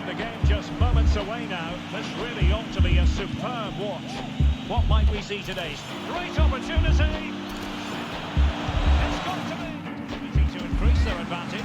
with the game just moments away now, this really ought to be a superb watch. What might we see today? Great opportunity! It's got to be! Easy to increase their advantage.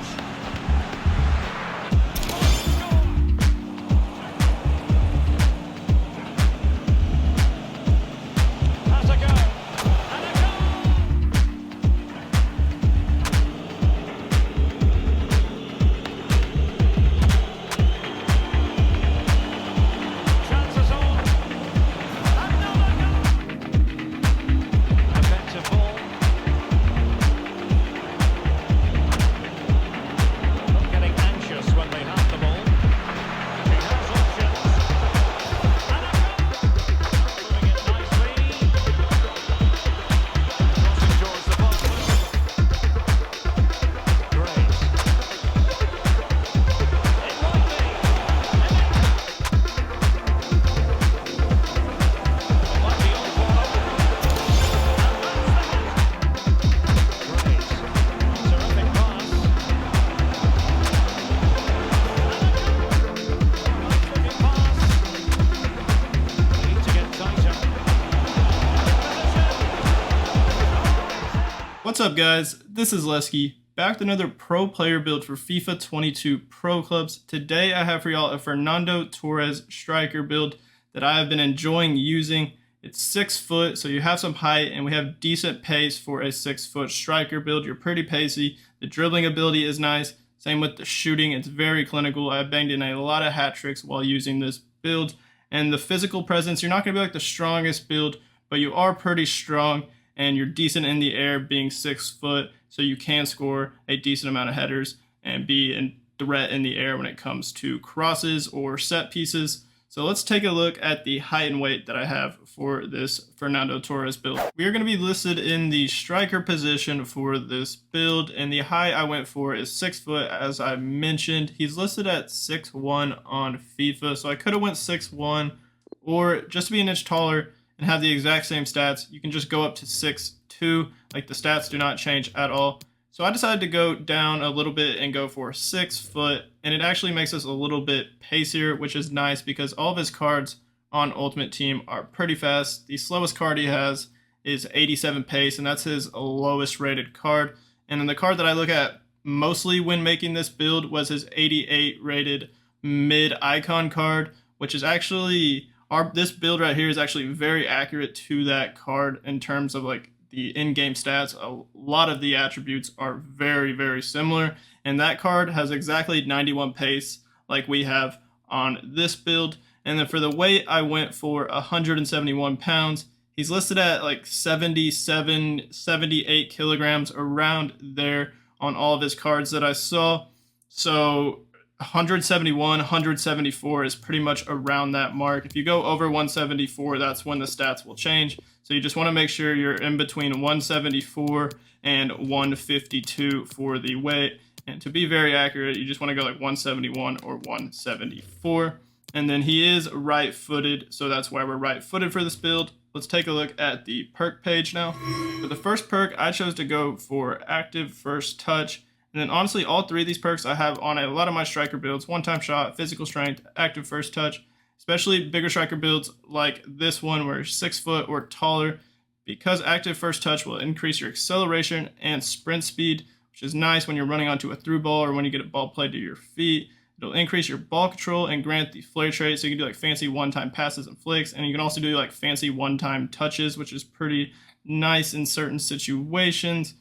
What's up guys, this is Lesky, back with another pro player build for FIFA 22 Pro Clubs. Today I have for y'all a Fernando Torres striker build that I have been enjoying using. It's 6 foot, so you have some height and we have decent pace for a 6 foot striker build. You're pretty pacey, the dribbling ability is nice, same with the shooting, it's very clinical. I banged in a lot of hat tricks while using this build. And the physical presence, you're not going to be like the strongest build, but you are pretty strong. And you're decent in the air being 6 foot, so you can score a decent amount of headers and be a threat in the air when it comes to crosses or set pieces. So let's take a look at the height and weight that I have for this Fernando Torres build. We are going to be listed in the striker position for this build, and the height I went for is 6 foot as I mentioned. He's listed at 6'1" on FIFA, so I could have went 6'1", or just to be an inch taller and have the exact same stats, you can just go up to 6'2", like the stats do not change at all. So I decided to go down a little bit and go for 6 foot, and it actually makes us a little bit pacier, which is nice because all of his cards on Ultimate Team are pretty fast. The slowest card he has is 87 pace, and that's his lowest rated card. And then the card that I look at mostly when making this build was his 88 rated mid icon card, which is actually... This build right here is actually very accurate to that card in terms of like the in-game stats. A lot of the attributes are very, very similar. And that card has exactly 91 pace like we have on this build. And then for the weight, I went for 171 pounds. He's listed at like 77, 78 kilograms around there on all of his cards that I saw. So 171, 174 is pretty much around that mark. If you go over 174, that's when the stats will change. So you just want to make sure you're in between 174 and 152 for the weight. And to be very accurate, you just want to go like 171 or 174. And then he is right-footed, so that's why we're right-footed for this build. Let's take a look at the perk page now. For the first perk, I chose to go for active first touch. And then honestly, all 3 of these perks I have on a lot of my striker builds: one-time shot, physical strength, active first touch, especially bigger striker builds like this one where you're 6 foot or taller, because active first touch will increase your acceleration and sprint speed, which is nice when you're running onto a through ball or when you get a ball played to your feet. It'll increase your ball control and grant the flare trait, so you can do like fancy one-time passes and flicks, and you can also do like fancy one-time touches, which is pretty nice in certain situations.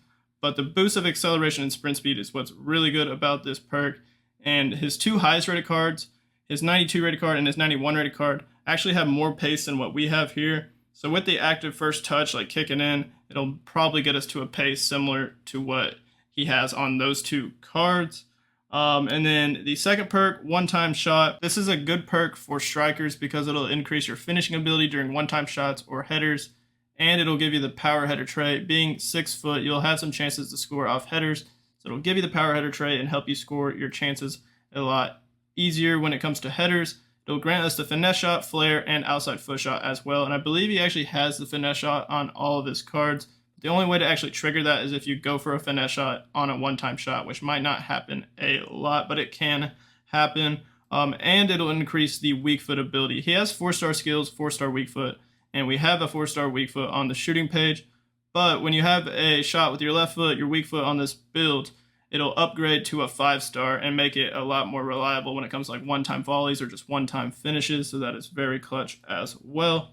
But the boost of acceleration and sprint speed is what's really good about this perk. And his 2 highest rated cards, his 92 rated card and his 91 rated card, actually have more pace than what we have here. So with the active first touch, like kicking in, it'll probably get us to a pace similar to what he has on those 2 cards. And then the second perk, one-time shot. This is a good perk for strikers because it'll increase your finishing ability during one-time shots or headers. And it'll give you the power header trait. Being 6 foot, you'll have some chances to score off headers. So it'll give you the power header trait and help you score your chances a lot easier when it comes to headers. It'll grant us the finesse shot, flare, and outside foot shot as well. And I believe he actually has the finesse shot on all of his cards. The only way to actually trigger that is if you go for a finesse shot on a one-time shot, which might not happen a lot, but it can happen. and it'll increase the weak foot ability. He has 4-star skills, 4-star weak foot, and we have a 4-star weak foot on the shooting page. But when you have a shot with your left foot, your weak foot on this build, it'll upgrade to a 5-star and make it a lot more reliable when it comes to like one-time volleys or just one-time finishes, so that is very clutch as well.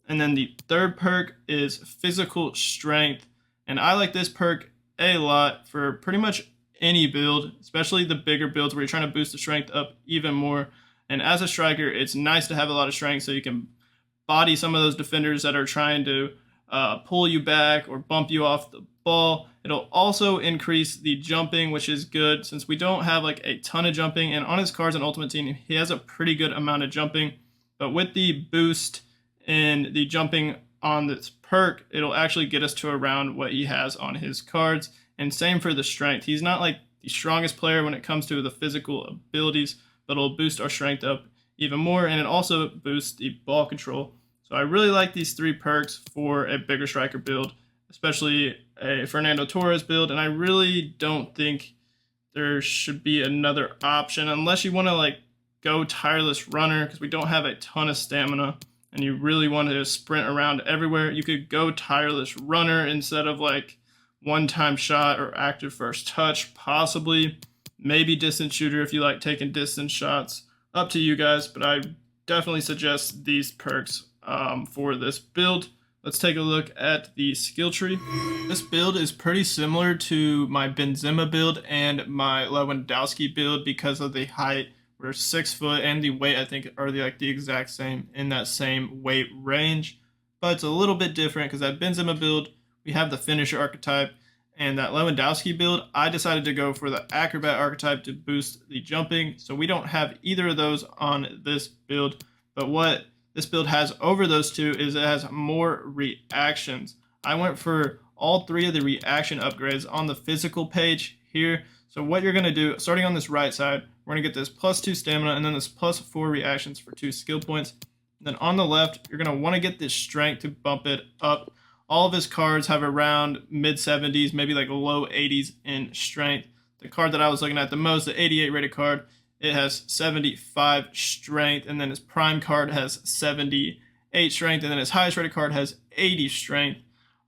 And then the third perk is physical strength, and I like this perk a lot for pretty much any build, especially the bigger builds where you're trying to boost the strength up even more. And as a striker, it's nice to have a lot of strength so you can body some of those defenders that are trying to pull you back or bump you off the ball. It'll also increase the jumping, which is good since we don't have like a ton of jumping. And on his cards and Ultimate Team, he has a pretty good amount of jumping. But with the boost in the jumping on this perk, it'll actually get us to around what he has on his cards. And same for the strength. He's not like the strongest player when it comes to the physical abilities, but it'll boost our strength up even more. And it also boosts the ball control. So I really like these 3 perks for a bigger striker build, especially a Fernando Torres build. And I really don't think there should be another option unless you want to like go tireless runner, because we don't have a ton of stamina and you really want to sprint around everywhere. You could go tireless runner instead of like one-time shot or active first touch, possibly. Maybe distance shooter if you like taking distance shots. Up to you guys, but I definitely suggest these perks for this build. Let's take a look at the skill tree. This build is pretty similar to my Benzema build and my Lewandowski build because of the height. We're 6 foot, and the weight I think are the exact same, in that same weight range. But it's a little bit different because that Benzema build, we have the finisher archetype, and that Lewandowski build, I decided to go for the acrobat archetype to boost the jumping. So we don't have either of those on this build. But what this build has over those two is it has more reactions. I went for all 3 of the reaction upgrades on the physical page here. So what you're going to do, starting on this right side, we're going to get this +2 stamina and then this +4 reactions for 2 skill points. Then on the left, you're going to want to get this strength to bump it up. All of his cards have around mid-70s, maybe like low 80s in strength. The card that I was looking at the most, the 88 rated card, it has 75 strength, and then his prime card has 78 strength, and then his highest rated card has 80 strength.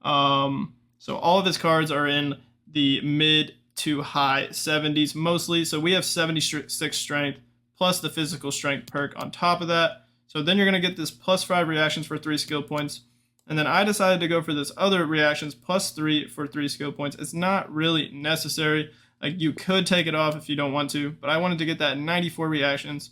So all of his cards are in the mid to high 70s mostly. So we have 76 strength plus the physical strength perk on top of that. So then you're going to get this +5 reactions for 3 skill points. And then I decided to go for this other reactions +3 for 3 skill points. It's not really necessary. Like, you could take it off if you don't want to, but I wanted to get that 94 reactions.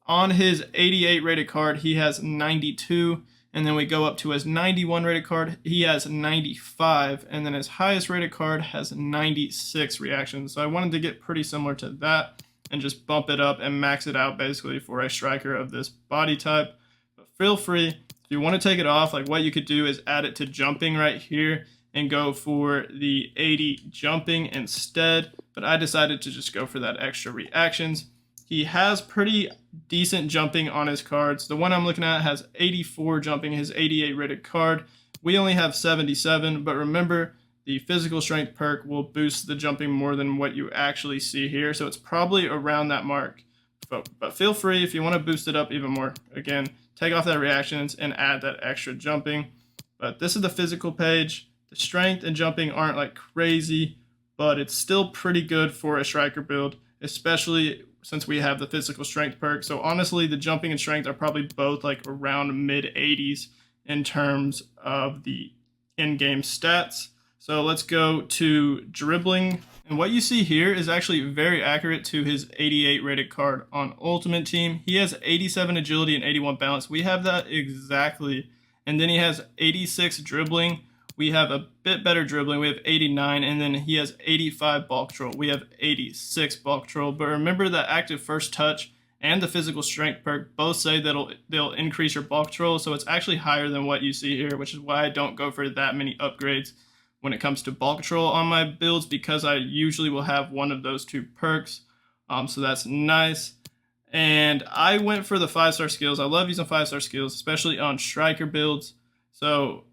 On his 88 rated card, he has 92, and then we go up to his 91 rated card, he has 95, and then his highest rated card has 96 reactions. So I wanted to get pretty similar to that and just bump it up and max it out basically for a striker of this body type. But feel free, if you want to take it off, like what you could do is add it to jumping right here and go for the 80 jumping instead. But I decided to just go for that extra reactions. He has pretty decent jumping on his cards. The one I'm looking at has 84 jumping, his 88 rated card. We only have 77, but remember, the physical strength perk will boost the jumping more than what you actually see here. So it's probably around that mark. But feel free, if you want to boost it up even more, again, take off that reactions and add that extra jumping. But this is the physical page. The strength and jumping aren't like crazy, but it's still pretty good for a striker build, especially since we have the physical strength perk. So honestly, the jumping and strength are probably both like around mid 80s in terms of the in-game stats. So let's go to dribbling. And what you see here is actually very accurate to his 88 rated card on Ultimate Team. He has 87 agility and 81 balance. We have that exactly. And then he has 86 dribbling. We have a bit better dribbling. We have 89, and then he has 85 ball control. We have 86 ball control. But remember that active first touch and the physical strength perk both say that they'll increase your ball control. So it's actually higher than what you see here, which is why I don't go for that many upgrades when it comes to ball control on my builds, because I usually will have one of those 2 perks. So that's nice. And I went for the 5-star skills. I love using 5-star skills, especially on striker builds. So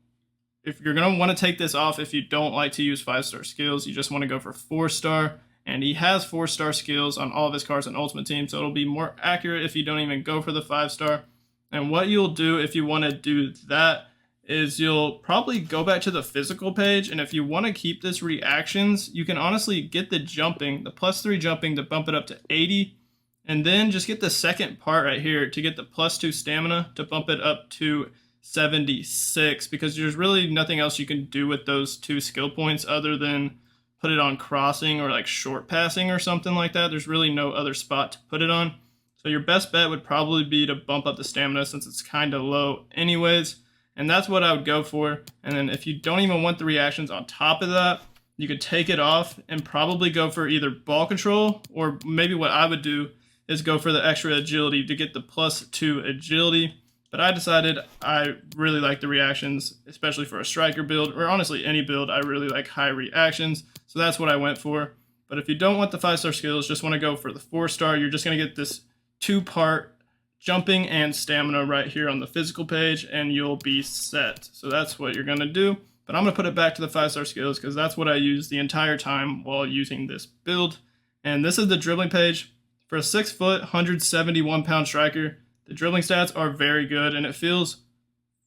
if you're going to want to take this off, if you don't like to use 5-star skills, you just want to go for 4-star. and he has 4-star skills on all of his cards in Ultimate Team, so it'll be more accurate if you don't even go for the 5-star. And what you'll do if you want to do that is you'll probably go back to the physical page, and if you want to keep this reactions, you can honestly get the jumping, the +3 jumping, to bump it up to 80, and then just get the second part right here to get the +2 stamina to bump it up to 76, because there's really nothing else you can do with those 2 skill points other than put it on crossing or like short passing or something like that. There's really no other spot to put it on. So your best bet would probably be to bump up the stamina since it's kind of low anyways. And that's what I would go for. And then if you don't even want the reactions on top of that, you could take it off and probably go for either ball control, or maybe what I would do is go for the extra agility to get the +2 agility. But I decided I really like the reactions, especially for a striker build, or honestly any build. I really like high reactions, so that's what I went for. But if you don't want the 5-star skills, just want to go for the 4-star, you're just going to get this 2-part jumping and stamina right here on the physical page, and you'll be set. So that's what you're going to do. But I'm going to put it back to the 5-star skills because that's what I used the entire time while using this build. And this is the dribbling page. For a 6 foot, 171 pound striker, the dribbling stats are very good, and it feels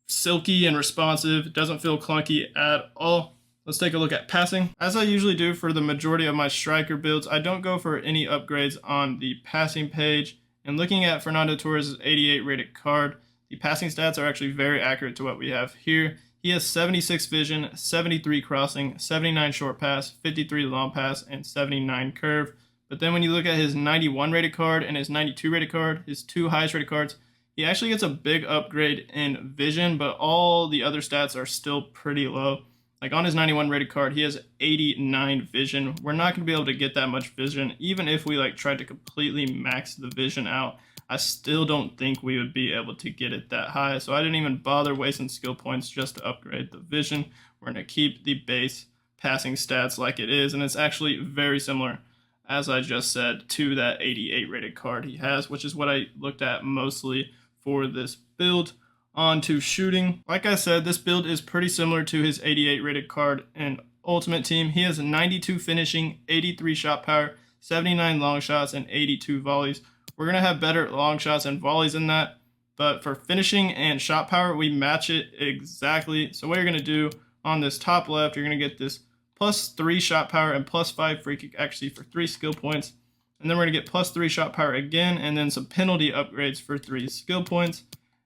silky and responsive. It doesn't feel clunky at all. Let's take a look at passing. As I usually do for the majority of my striker builds, I don't go for any upgrades on the passing page. And looking at Fernando Torres' 88 rated card, the passing stats are actually very accurate to what we have here. He has 76 vision, 73 crossing, 79 short pass, 53 long pass, and 79 curve. But then when you look at his 91 rated card and his 92 rated card, his 2 highest rated cards, he actually gets a big upgrade in vision, but all the other stats are still pretty low. Like on his 91 rated card, he has 89 vision. We're not going to be able to get that much vision. Even if we tried to completely max the vision out, I still don't think we would be able to get it that high. So I didn't even bother wasting skill points just to upgrade the vision. We're going to keep the base passing stats like it is, and it's actually very similar, as I just said, to that 88 rated card he has, which is what I looked at mostly for this build. On to shooting. Like I said, this build is pretty similar to his 88 rated card in Ultimate Team. He has 92 finishing, 83 shot power, 79 long shots, and 82 volleys. We're going to have better long shots and volleys than that, but for finishing and shot power, we match it exactly. So what you're going to do on this top left, you're going to get this +3 shot power and +5 free kick actually for 3 skill points. And then we're going to get +3 shot power again, and then some penalty upgrades for 3 skill points.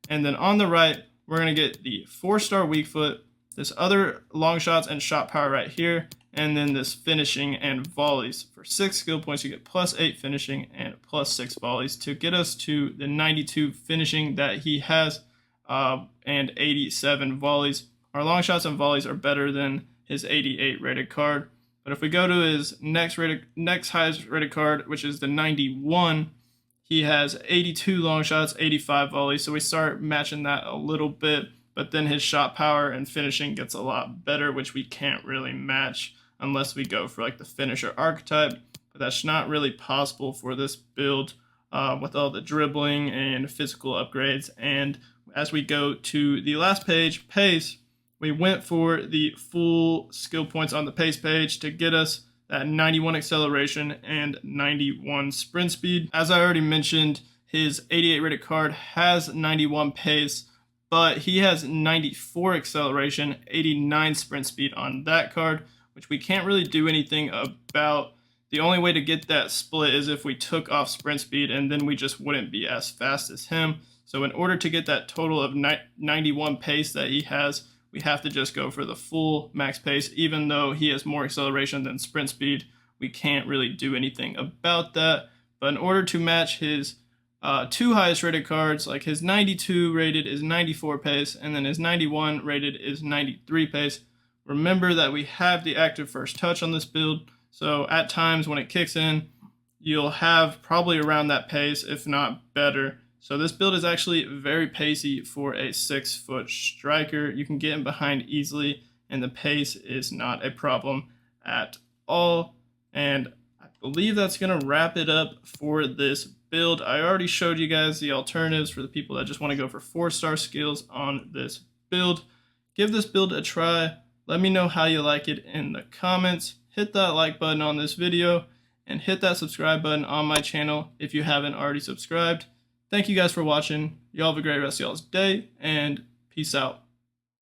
And then on the right, we're going to get the 4-star weak foot, this other long shots and shot power right here, and then this finishing and volleys. For 6 skill points, you get +8 finishing and +6 volleys to get us to the 92 finishing that he has and 87 volleys. Our long shots and volleys are better than his 88 rated card. But if we go to his next highest rated card, which is the 91, he has 82 long shots, 85 volleys, so we start matching that a little bit, but then his shot power and finishing gets a lot better, which we can't really match unless we go for like the finisher archetype, but that's not really possible for this build with all the dribbling and physical upgrades. And as we go to the last page, pace, we went for the full skill points on the pace page to get us that 91 acceleration and 91 sprint speed. As I already mentioned, his 88 rated card has 91 pace, but he has 94 acceleration, 89 sprint speed on that card, which we can't really do anything about. The only way to get that split is if we took off sprint speed, and then we just wouldn't be as fast as him. So in order to get that total of 91 pace that he has, we have to just go for the full max pace. Even though he has more acceleration than sprint speed, we can't really do anything about that. But in order to match his 2 highest rated cards, like his 92 rated is 94 pace, and then his 91 rated is 93 pace, remember that we have the active first touch on this build. So at times when it kicks in, you'll have probably around that pace, if not better. So this build is actually very pacey for a 6-foot striker. You can get in behind easily, and the pace is not a problem at all. And I believe that's going to wrap it up for this build. I already showed you guys the alternatives for the people that just want to go for 4-star skills on this build. Give this build a try. Let me know how you like it in the comments. Hit that like button on this video, and hit that subscribe button on my channel if you haven't already subscribed. Thank you guys for watching. Y'all have a great rest of y'all's day, and peace out.